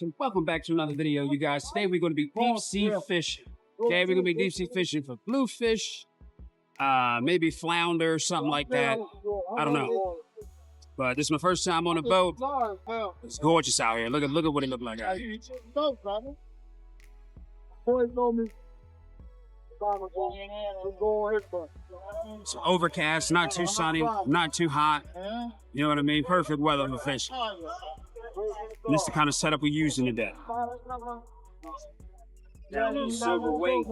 watching. Welcome back to another video, you guys. Today we're going to be deep sea fishing. Okay, we're going to be deep sea fishing for bluefish, maybe flounder, something like that. I don't know. But this is my first time on a boat. It's gorgeous out here. Look at what it looked like out here. It's overcast, not too sunny, not too hot. You know what I mean? Perfect weather for fishing. And this is the kind of setup we're using today. Silver weight.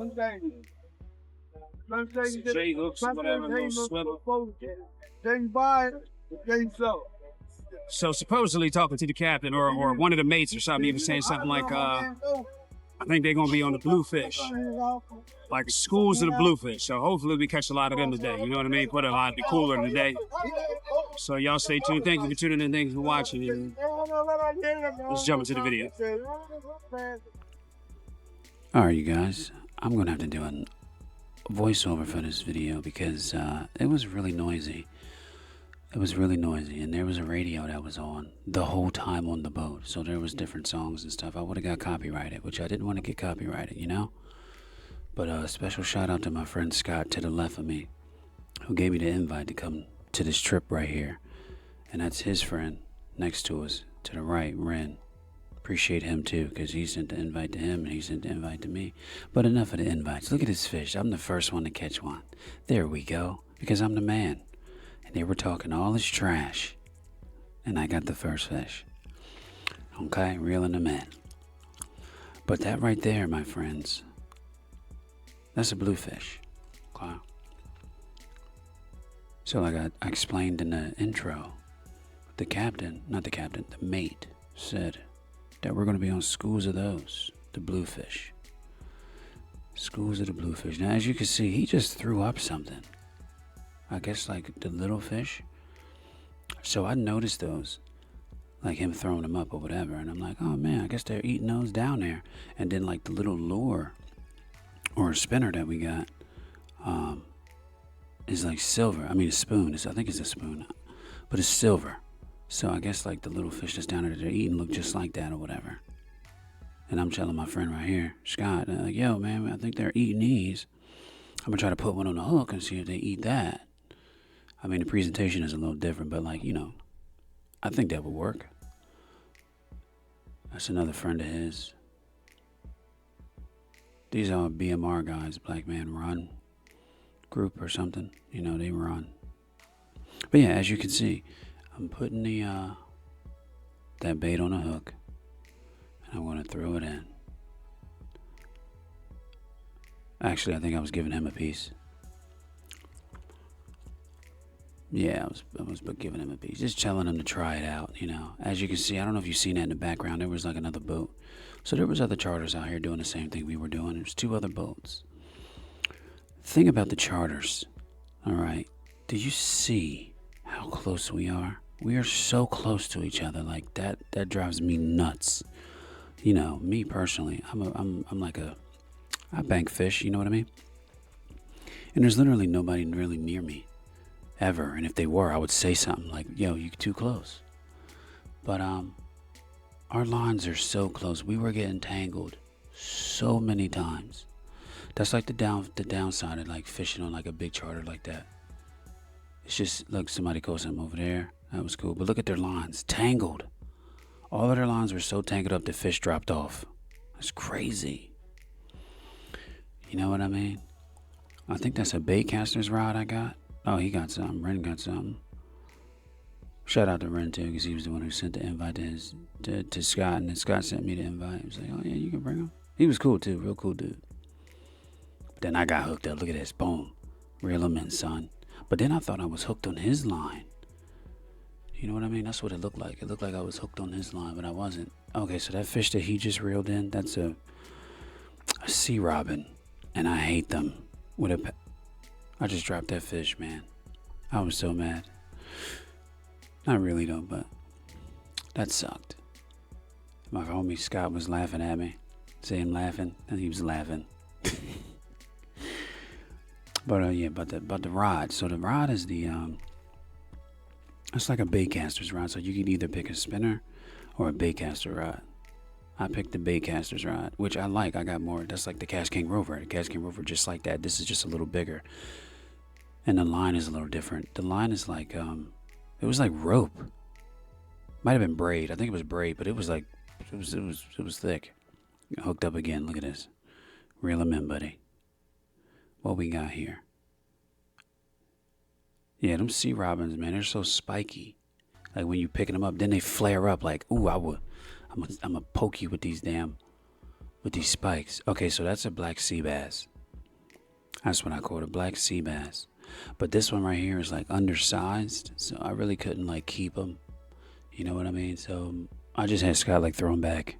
J hooks, whatever, little swivel. So supposedly talking to the captain or one of the mates or something, even saying something like, I think they're gonna be on the bluefish, like schools of the bluefish. So hopefully we catch a lot of them today. You know what I mean? Put a lot of the cooler today. So y'all stay tuned. Thank you for tuning in. Thank you for watching. Let's jump into the video. All right, you guys. I'm gonna have to do a voiceover for this video because it was really noisy. It was really noisy, and there was a radio that was on the whole time on the boat. So there was different songs and stuff. I would have got copyrighted, which I didn't want to get copyrighted, you know? But a special shout out to my friend Scott to the left of me, who gave me the invite to come to this trip right here. And that's his friend next to us, to the right, Ren. Appreciate him too, because he sent the invite to him and he sent the invite to me. But enough of the invites. Look at this fish. I'm the first one to catch one. There we go, because I'm the man. And they were talking all this trash, and I got the first fish. Okay, reeling them in. But that right there, my friends, that's a bluefish. Okay. So like I explained in the intro, the mate said that we're going to be on schools of those, the bluefish. Schools of the bluefish. Now, as you can see, he just threw up something. I guess like the little fish. So I noticed those, like him throwing them up or whatever, and I'm like, oh man, I guess they're eating those down there. And then like the little lure or spinner that we got is like silver. I mean a spoon. I think it's a spoon, but it's silver. So I guess like the little fish that's down there that they're eating look just like that or whatever. And I'm telling my friend right here, Scott, like, yo man, I think they're eating these. I'm gonna try to put one on the hook and see if they eat that. I mean, the presentation is a little different, but like, you know, I think that would work. That's another friend of his. These are BMR guys, Black Man Run group or something. You know, they run. But yeah, as you can see, I'm putting the that bait on a hook, and I'm gonna throw it in. Actually, I think I was giving him a piece. Yeah, I was giving him a piece. Just telling him to try it out, you know. As you can see, I don't know if you've seen that in the background. There was like another boat. So there was other charters out here doing the same thing we were doing. There's 2 other boats. Thing about the charters, all right, do you see how close we are? We are so close to each other. Like that drives me nuts. You know, me personally, I'm like I bank fish, you know what I mean? And there's literally nobody really near me, ever. And if they were, I would say something like, yo, you too close. But our lines are so close. We were getting tangled so many times. That's like the downside of like fishing on like a big charter like that. It's just like somebody caught something over there. That was cool. But look at their lines, tangled. All of their lines were so tangled up the fish dropped off. That's crazy. You know what I mean? I think that's a bait caster's rod I got. Oh, he got something. Ren got something. Shout out to Ren too, because he was the one who sent the invite to Scott, and then Scott sent me the invite. He was like, oh yeah, you can bring him. He was cool too, real cool dude. But then I got hooked up. Look at this, boom, reel him in, son. But then I thought I was hooked on his line. You know what I mean? That's what it looked like. It looked like I was hooked on his line, but I wasn't. Okay, so that fish that he just reeled in, that's a sea robin, and I hate them. I just dropped that fish, man. I was so mad. Not really though, but that sucked. My homie Scott was laughing at me. See him laughing, and he was laughing. But yeah, about the rod. So the rod is the it's like a baitcaster's rod. So you can either pick a spinner or a baitcaster rod. I picked the baitcaster's rod, which I like. I got more. That's like the Cash King Rover. The Cash King Rover just like that. This is just a little bigger. And the line is a little different. The line is like, it was like rope. Might have been braid. I think it was braid, but it was like, it was thick. Hooked up again. Look at this. Reel him in, buddy. What we got here? Yeah, them sea robins, man, they're so spiky. Like when you picking them up, then they flare up like, ooh, I'm gonna poke you with these spikes. Okay, so that's a black sea bass. That's what I call it, a black sea bass. But this one right here is like undersized, so I really couldn't like keep them. You know what I mean? So I just had Scott like throw him back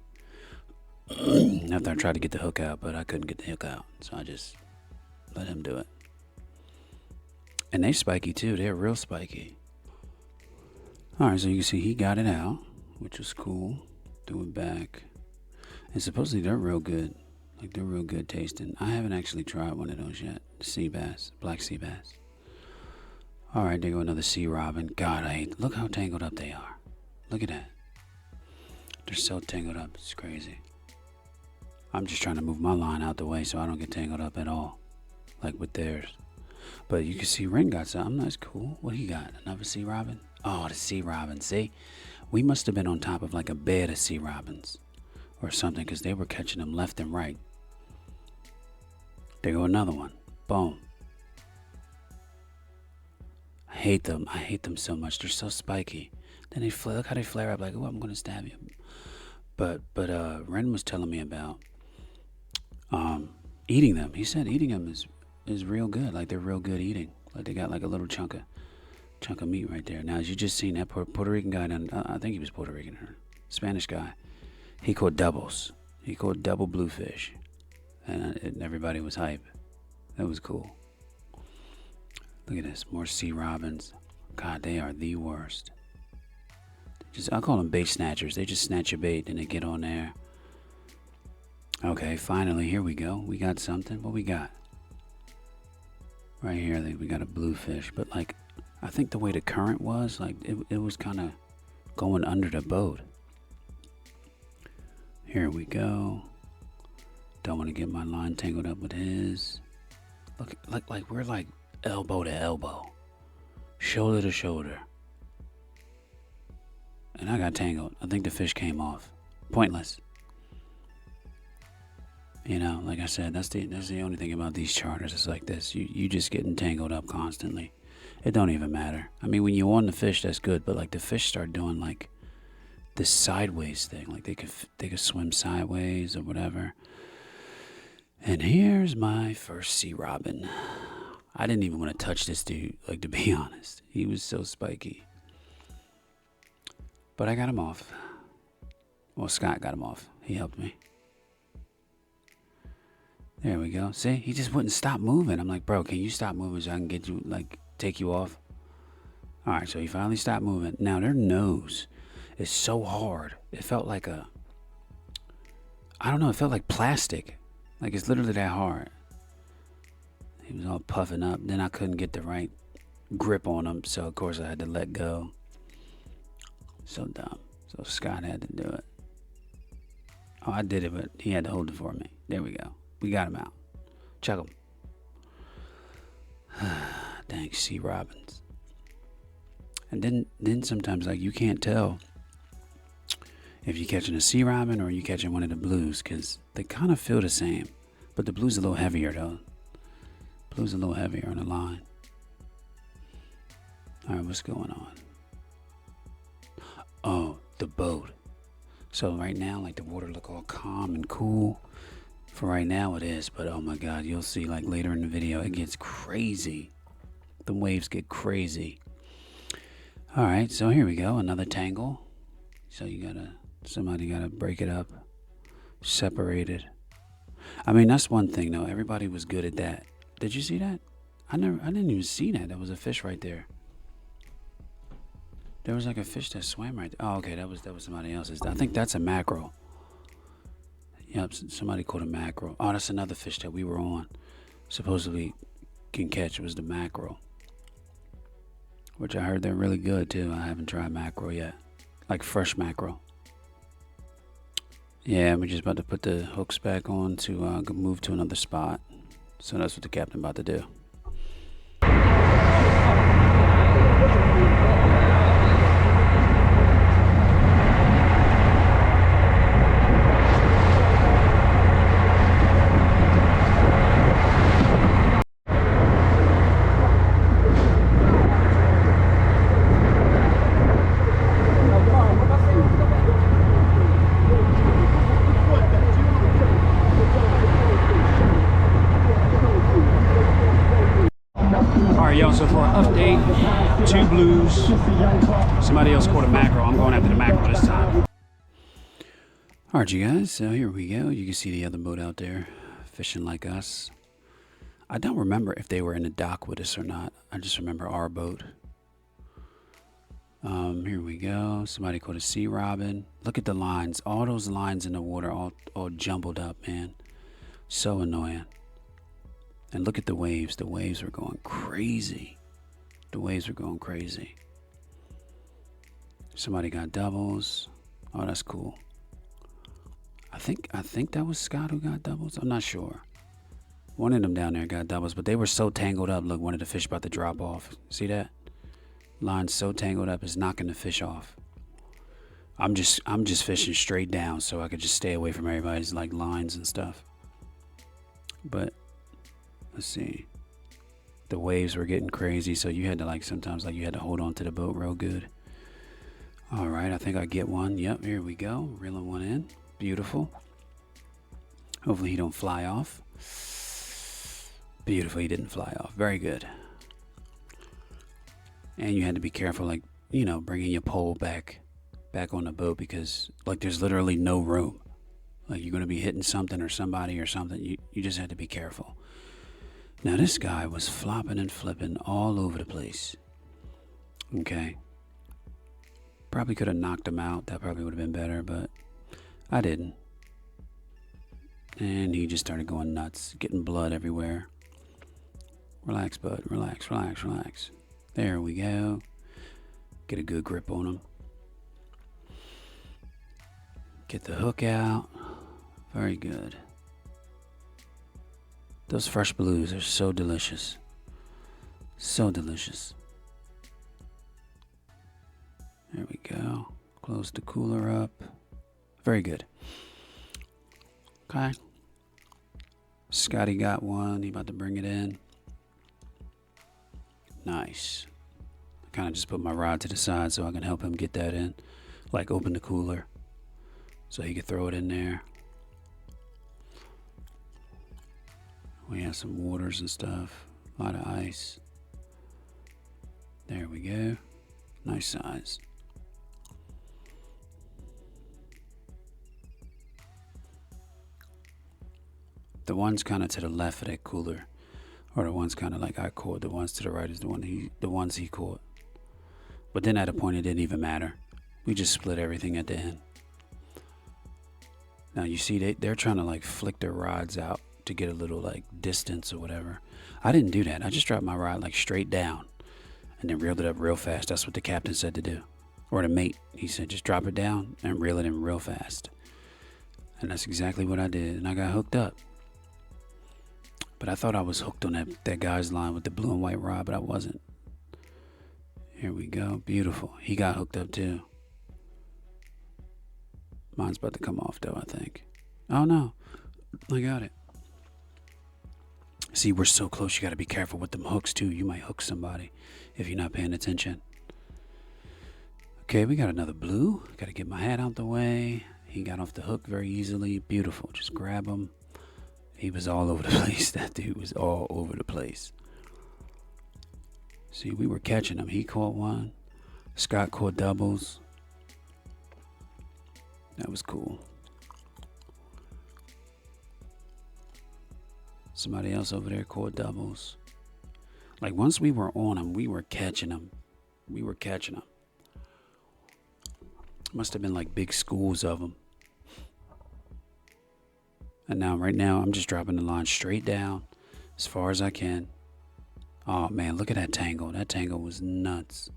after I tried to get the hook out, but I couldn't get the hook out, so I just let him do it. And they spiky too. They're real spiky. All right, so you can see he got it out, which was cool. Threw it back. And supposedly they're real good. Like they're real good tasting. I haven't actually tried one of those yet. Sea bass, black sea bass. All right, there go another sea robin. God, look how tangled up they are. Look at that. They're so tangled up. It's crazy. I'm just trying to move my line out the way so I don't get tangled up at all, like with theirs. But you can see Ren got something. That's cool. What he got? Another sea robin? Oh, the sea robin. See? We must have been on top of like a bed of sea robins or something because they were catching them left and right. There go another one. Boom. I hate them. I hate them so much. They're so spiky. Then they look how they flare up like, oh, I'm going to stab you. But Ren was telling me about eating them. He said eating them is real good. Like they're real good eating. Like they got like a little chunk of meat right there. Now, as you just seen that Puerto Rican guy, I think he was Puerto Rican or Spanish guy. He caught doubles. He caught double bluefish, and everybody was hype. That was cool. Look at this, more sea robins. God, they are the worst. I call them bait snatchers. They just snatch your bait and they get on there. Okay, finally, here we go. We got something. What we got? Right here, I think we got a bluefish. But like, I think the way the current was, like it was kind of going under the boat. Here we go. Don't want to get my line tangled up with his. Look, like we're like elbow to elbow, shoulder to shoulder. And I got tangled. I think the fish came off. Pointless. You know, like I said, that's the only thing about these charters. It's like this. You just getting tangled up constantly. It don't even matter. I mean, when you on the fish, that's good. But like the fish start doing like this sideways thing. Like they could swim sideways or whatever. And here's my first sea robin. I didn't even want to touch this dude, like to be honest. He was so spiky. But I got him off. Well, Scott got him off. He helped me. There we go. See, he just wouldn't stop moving. I'm like, bro, can you stop moving so I can get you, like, take you off? All right, so he finally stopped moving. Now, their nose is so hard. It felt like I don't know, it felt like plastic. Like, it's literally that hard. He was all puffing up. Then I couldn't get the right grip on him, so, of course, I had to let go. So dumb. So Scott had to do it. Oh, I did it, but he had to hold it for me. There we go. We got him out. Chuck him. Dang, sea robins. And then sometimes, like, you can't tell if you're catching a sea robin or you're catching one of the blues, because they kind of feel the same. But the blue's a little heavier, though. Blue's a little heavier on the line. All right, what's going on? Oh, the boat. So right now, like, the water look all calm and cool. For right now it is, but oh my God, you'll see like later in the video, it gets crazy. The waves get crazy. All right, so here we go, another tangle. So somebody gotta break it up, separate it. I mean, that's one thing though. Everybody was good at that. Did you see that? I didn't even see that. There was a fish right there. There was like a fish that swam right there. Oh, okay, that was somebody else's. I think that's a mackerel. Yep, somebody caught a mackerel. Oh, that's another fish that we were on. Supposedly can catch was the mackerel. Which I heard they're really good too. I haven't tried mackerel yet. Like fresh mackerel. Yeah, we're just about to put the hooks back on to move to another spot. So that's what the captain about to do. Alright, yo, so for an update, 2 blues. Somebody else caught a mackerel. I'm going after the mackerel this time. Alright, you guys, so here we go. You can see the other boat out there fishing like us. I don't remember if they were in the dock with us or not. I just remember our boat. Here we go. Somebody caught a sea robin. Look at the lines. All those lines in the water all jumbled up, man. So annoying. And look at the waves. The waves were going crazy. The waves were going crazy. Somebody got doubles. Oh, that's cool. I think that was Scott who got doubles. I'm not sure. One of them down there got doubles, but they were so tangled up. Look, one of the fish about to drop off. See that? Line's so tangled up, it's knocking the fish off. I'm just fishing straight down so I could just stay away from everybody's like lines and stuff. But let's see. The waves were getting crazy, so you had to sometimes you had to hold on to the boat real good. All right, I think I get one. Yep, here we go. Reeling one in. Beautiful. Hopefully he don't fly off. Beautiful, he didn't fly off. Very good. And you had to be careful, bringing your pole back on the boat because there's literally no room. You're going to be hitting something or somebody or something. You just had to be careful. Now this guy was flopping and flipping all over the place. Okay. Probably could have knocked him out. That probably would have been better, but I didn't. And he just started going nuts, getting blood everywhere. Relax, bud. Relax, relax, relax. There we go. Get a good grip on him. Get the hook out. Very good. Those fresh blues are so delicious. So delicious. There we go. Close the cooler up. Very good. Okay. Scotty got one. He about to bring it in. Nice. I kind of just put my rod to the side so I can help him get that in. Open the cooler so he could throw it in there. We have some waters and stuff. A lot of ice. There we go. Nice size. The ones kind of to the left of that cooler are the ones kind of like I caught. The ones to the right is the ones he caught. But then at a point it didn't even matter. We just split everything at the end. Now you see they're trying to flick their rods out to get a little distance or whatever. I didn't do that. I just dropped my rod straight down and then reeled it up real fast. That's what the captain said to do. Or the mate. He said just drop it down and reel it in real fast. And that's exactly what I did. And I got hooked up. But I thought I was hooked on that guy's line with the blue and white rod, but I wasn't. Here we go. Beautiful. He got hooked up too. Mine's about to come off though, I think. Oh no. I got it. See, we're so close. You got to be careful with them hooks too. You might hook somebody if you're not paying attention. Okay, we got another blue. Got to get my hat out the way. He got off the hook very easily. Beautiful. Just grab him. He was all over the place. That dude was all over the place. See, we were catching him. He caught one. Scott caught doubles. That was cool. Somebody else over there caught doubles. Once we were on him, we were catching him. We were catching him. Must have been big schools of them. And now, right now, I'm just dropping the line straight down as far as I can. Oh, man, look at that tangle. That tangle was nuts.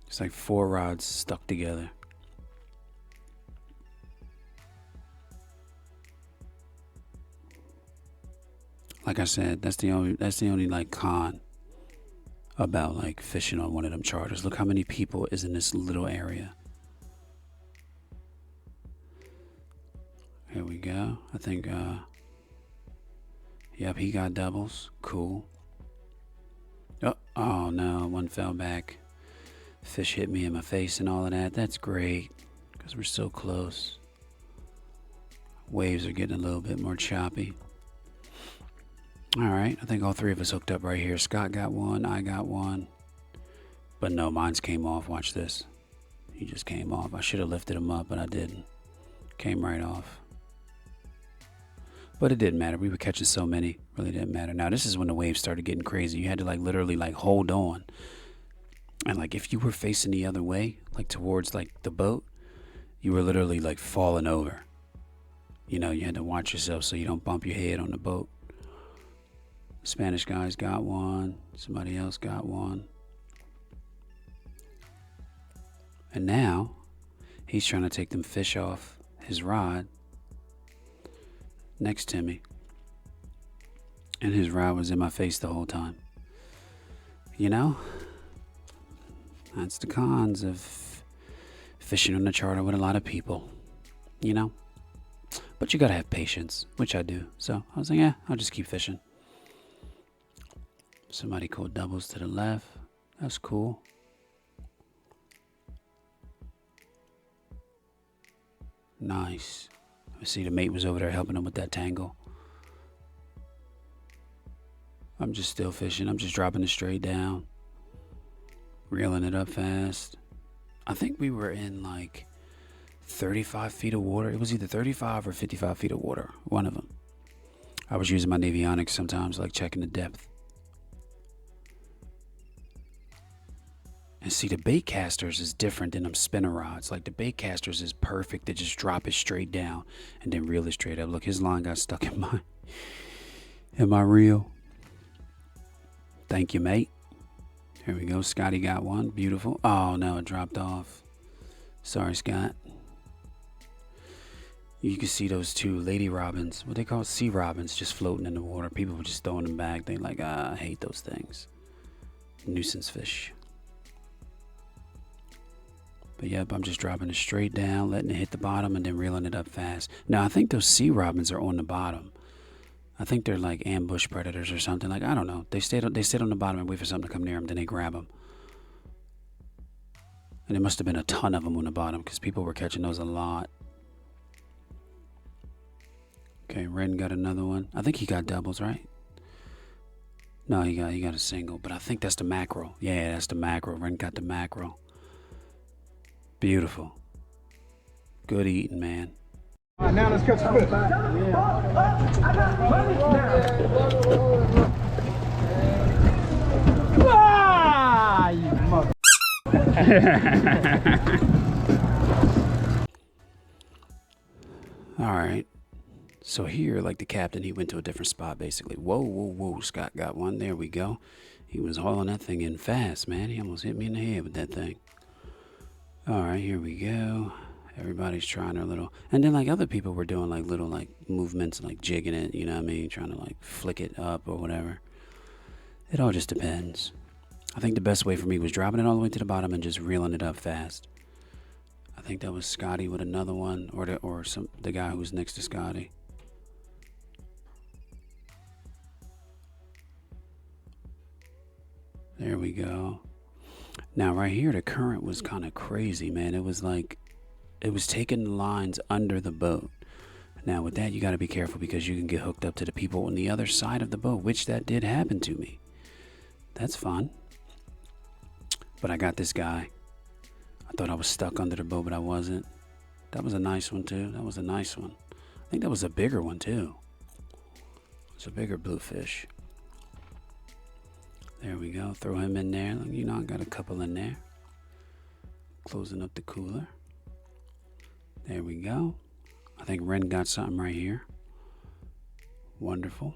It's 4 rods stuck together. Like I said, that's the only like con about like fishing on one of them charters. Look how many people is in this little area. Here we go. I think yep, he got doubles. Cool. Oh no, one fell back. Fish hit me in my face and all of that. That's great, because we're so close. Waves are getting a little bit more choppy. Alright, I think all three of us hooked up right here. Scott got one, I got one. But no, mine's came off. Watch this. He just came off. I should have lifted him up, but I didn't. Came right off. But it didn't matter. We were catching so many. Really didn't matter. Now, this is when the waves started getting crazy. You had to like literally like hold on. And like if you were facing the other way, like towards like the boat, you were literally like falling over. You know, you had to watch yourself so you don't bump your head on the boat. Spanish guys got one. Somebody else got one. And now he's trying to take them fish off his rod next to me. And his rod was in my face the whole time. You know, that's the cons of fishing on a charter with a lot of people, you know. But you gotta have patience, which I do. So I was like, yeah, I'll just keep fishing. Somebody called doubles to the left. That's cool. Nice. I see the mate was over there helping him with that tangle. I'm just still fishing. I'm just dropping it straight down. Reeling it up fast. I think we were in like 35 feet of water. It was either 35 or 55 feet of water. One of them. I was using my Navionics sometimes, like checking the depth. And see, the bait casters is different than them spinner rods. Like the bait casters is perfect to just drop it straight down and then reel it straight up. Look, his line got stuck in my reel. Thank you, mate. Here we go. Scotty got one. Beautiful. Oh no, it dropped off. Sorry, Scott. You can see those two lady robins, what they call sea robins, just floating in the water. People were just throwing them back. They like, I hate those things. Nuisance fish. But yep, I'm just dropping it straight down, letting it hit the bottom, and then reeling it up fast. Now, I think those sea robins are on the bottom. I think they're like ambush predators or something. Like, I don't know. They sit on the bottom and wait for something to come near them, then they grab them. And there must have been a ton of them on the bottom because people were catching those a lot. Okay, Ren got another one. I think he got doubles, right? No, he got a single, but I think that's the mackerel. Yeah, that's the mackerel. Ren got the mackerel. Beautiful. Good eating, man. All right, now let's catch a fish. Ah, you mother. All right. So here, like the captain, he went to a different spot, basically. Whoa, whoa, whoa. Scott got one. There we go. He was hauling that thing in fast, man. He almost hit me in the head with that thing. All right, here we go. Everybody's trying their little, and then like other people were doing like little like movements, like jigging it, you know what I mean? Trying to like flick it up or whatever. It all just depends. I think the best way for me was dropping it all the way to the bottom and just reeling it up fast. I think that was Scotty with another one, or the guy who was next to Scotty. There we go. Now right here, the current was kind of crazy, man. It was like, it was taking the lines under the boat. Now with that, you got to be careful because you can get hooked up to the people on the other side of the boat, which that did happen to me. That's fun. But I got this guy. I thought I was stuck under the boat, but I wasn't. That was a nice one too. That was a nice one. I think that was a bigger one too. It's a bigger bluefish. There we go. Throw him in there. You know, I got a couple in there. Closing up the cooler. There we go. I think Ren got something right here. Wonderful.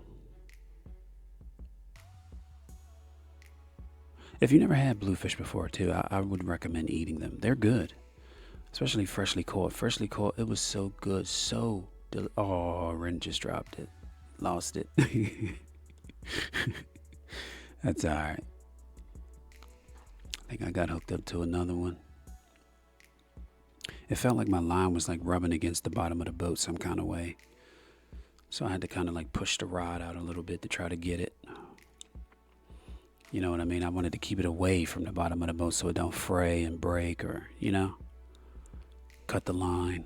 If you never had bluefish before too, I would recommend eating them. They're good. Especially freshly caught. Freshly caught, it was so good. Oh, Ren just dropped it. Lost it. That's all right. I think I got hooked up to another one. It felt like my line was like rubbing against the bottom of the boat some kind of way. So I had to kind of like push the rod out a little bit to try to get it. You know what I mean? I wanted to keep it away from the bottom of the boat so it don't fray and break or, you know, cut the line.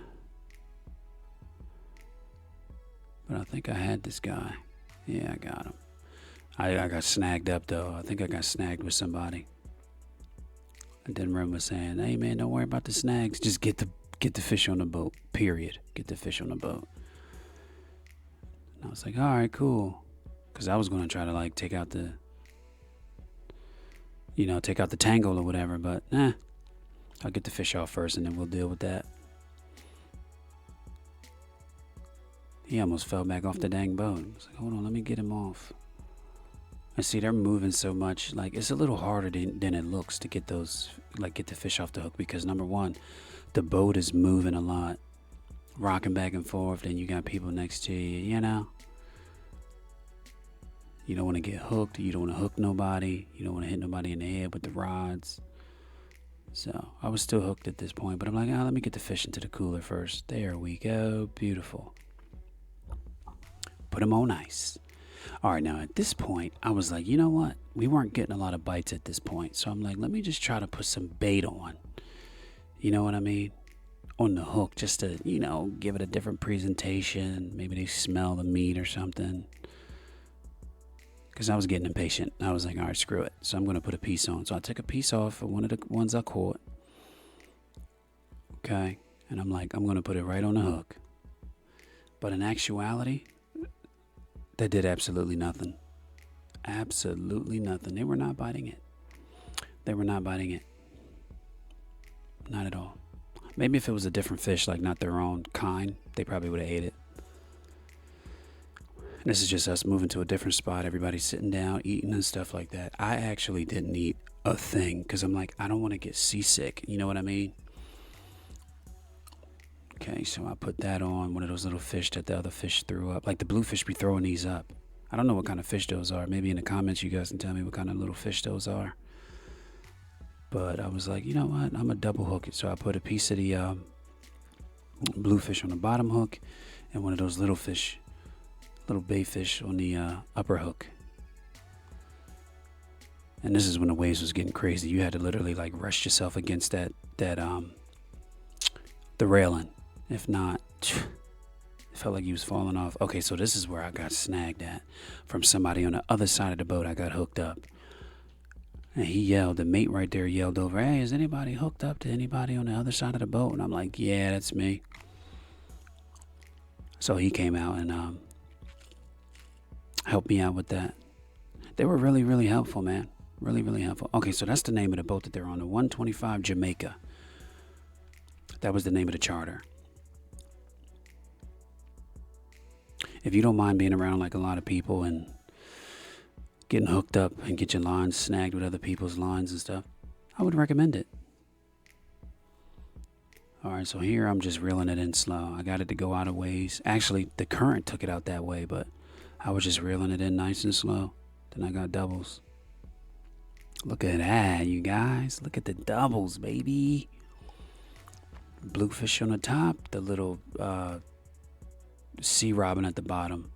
But I think I had this guy. Yeah, I got him. I got snagged up though. I think I got snagged with somebody. And then Rim was saying, hey man, don't worry about the snags. Just get the fish on the boat. Period. Get the fish on the boat. And I was like, all right, cool. Because I was going to try to like take out the tangle or whatever. But I'll get the fish off first and then we'll deal with that. He almost fell back off the dang boat. I was like, hold on, let me get him off. I see they're moving so much. Like, it's a little harder than it looks to get those, like, get the fish off the hook because, number one, the boat is moving a lot, rocking back and forth, and you got people next to you, you know? You don't want to get hooked. You don't want to hook nobody. You don't want to hit nobody in the head with the rods. So, I was still hooked at this point, but I'm like, let me get the fish into the cooler first. There we go. Beautiful. Put them on ice. All right, now at this point, I was like, you know what? We weren't getting a lot of bites at this point. So I'm like, let me just try to put some bait on. You know what I mean? On the hook, just to, you know, give it a different presentation. Maybe they smell the meat or something. Because I was getting impatient. I was like, all right, screw it. So I'm going to put a piece on. So I took a piece off of one of the ones I caught. Okay. And I'm like, I'm going to put it right on the hook. But in actuality, that did absolutely nothing. Absolutely nothing. They were not biting it. They were not biting it. Not at all. Maybe if it was a different fish, like not their own kind, they probably would have ate it. And this is just us moving to a different spot. Everybody's sitting down, eating and stuff like that. I actually didn't eat a thing because I'm like, I don't want to get seasick. You know what I mean? Okay, so I put that on one of those little fish that the other fish threw up. Like the bluefish be throwing these up. I don't know what kind of fish those are. Maybe in the comments you guys can tell me what kind of little fish those are. But I was like, you know what? I'm going to double hook it. So I put a piece of the bluefish on the bottom hook and one of those little fish, little bait fish on the upper hook. And this is when the waves was getting crazy. You had to literally like rest yourself against the railing. If not, it felt like he was falling off. Okay, so this is where I got snagged at. From somebody on the other side of the boat, I got hooked up. And he yelled, the mate right there yelled over, hey, is anybody hooked up to anybody on the other side of the boat? And I'm like, yeah, that's me. So he came out and helped me out with that. They were really, really helpful, man. Really, really helpful. Okay, so that's the name of the boat that they're on, the 125 Jamaica. That was the name of the charter. If you don't mind being around like a lot of people and getting hooked up and get your lines snagged with other people's lines and stuff, I would recommend it. All right, so here I'm just reeling it in slow. I got it to go out of ways. Actually, the current took it out that way, but I was just reeling it in nice and slow. Then I got doubles. Look at that, you guys. Look at the doubles, baby. Bluefish on the top, the little sea robin at the bottom.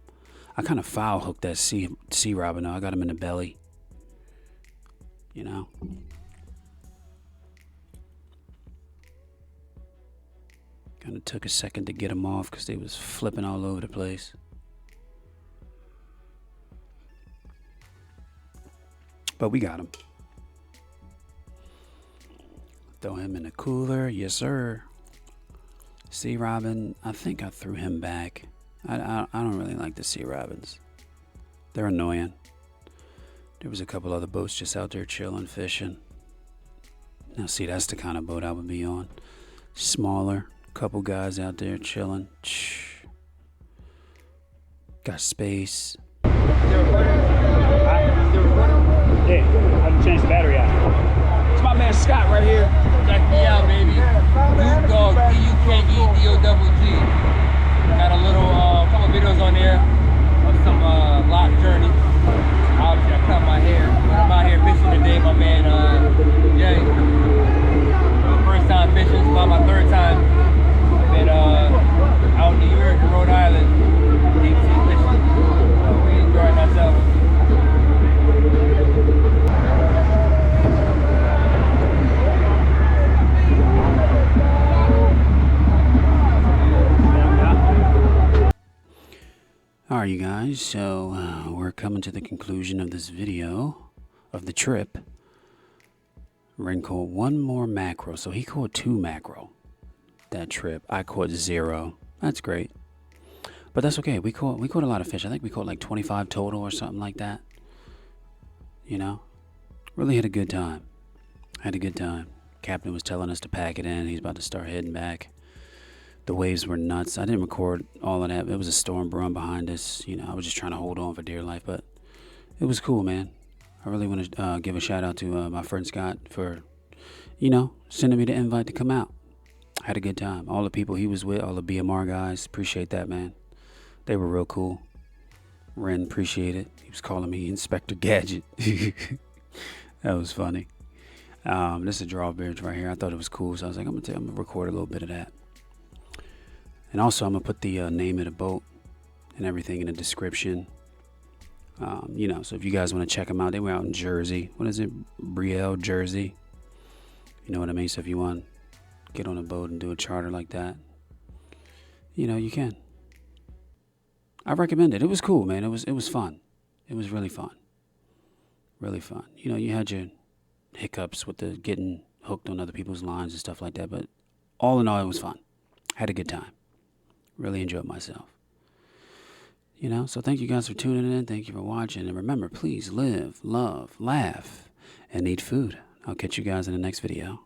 I kind of foul hooked that sea robin though. I got him in the belly. You know. Kind of took a second to get them off because they was flipping all over the place. But we got him. Throw him in the cooler. Yes, sir. Sea robin, I think I threw him back. I don't really like the sea robins. They're annoying. There was a couple other boats just out there chilling, fishing. Now see, that's the kind of boat I would be on. Smaller, couple guys out there chilling. Got space. Yeah, I changed the battery out. It's my man Scott right here. Check me out, baby. Blue Dog, P-U-K-E-D-O-G-G. Got a little, couple videos on there of some lock journey. Alright, you guys, so we're coming to the conclusion of this video of the trip. Ren caught one more mackerel, so he caught 2 mackerel that trip. I caught 0. That's great, but that's okay. We caught a lot of fish. I think we caught like 25 total or something like that. You know, really had a good time. Had a good time. Captain was telling us to pack it in. He's about to start heading back. The waves were nuts. I didn't record all of that. It was a storm brewing behind us. You know, I was just trying to hold on for dear life, but it was cool, man. I really want to give a shout out to my friend Scott for, you know, sending me the invite to come out. Had a good time. All the people he was with, all the BMR guys, appreciate that, man. They were real cool. Ren, appreciate it. He was calling me Inspector Gadget. That was funny. This is a drawbridge right here. I thought it was cool, so I was like, I'm gonna record a little bit of that. And also, I'm gonna put the name of the boat and everything in the description. You know, so if you guys want to check them out, they were out in Jersey. What is it? Brielle, Jersey. You know what I mean? So if you want to get on a boat and do a charter like that, you know, you can. I recommend it. It was cool, man. It was fun. It was really fun. Really fun. You know, you had your hiccups with the getting hooked on other people's lines and stuff like that, but all in all, it was fun. Had a good time. Really enjoyed myself. You know, so thank you guys for tuning in. Thank you for watching. And remember, please live, love, laugh, and eat food. I'll catch you guys in the next video.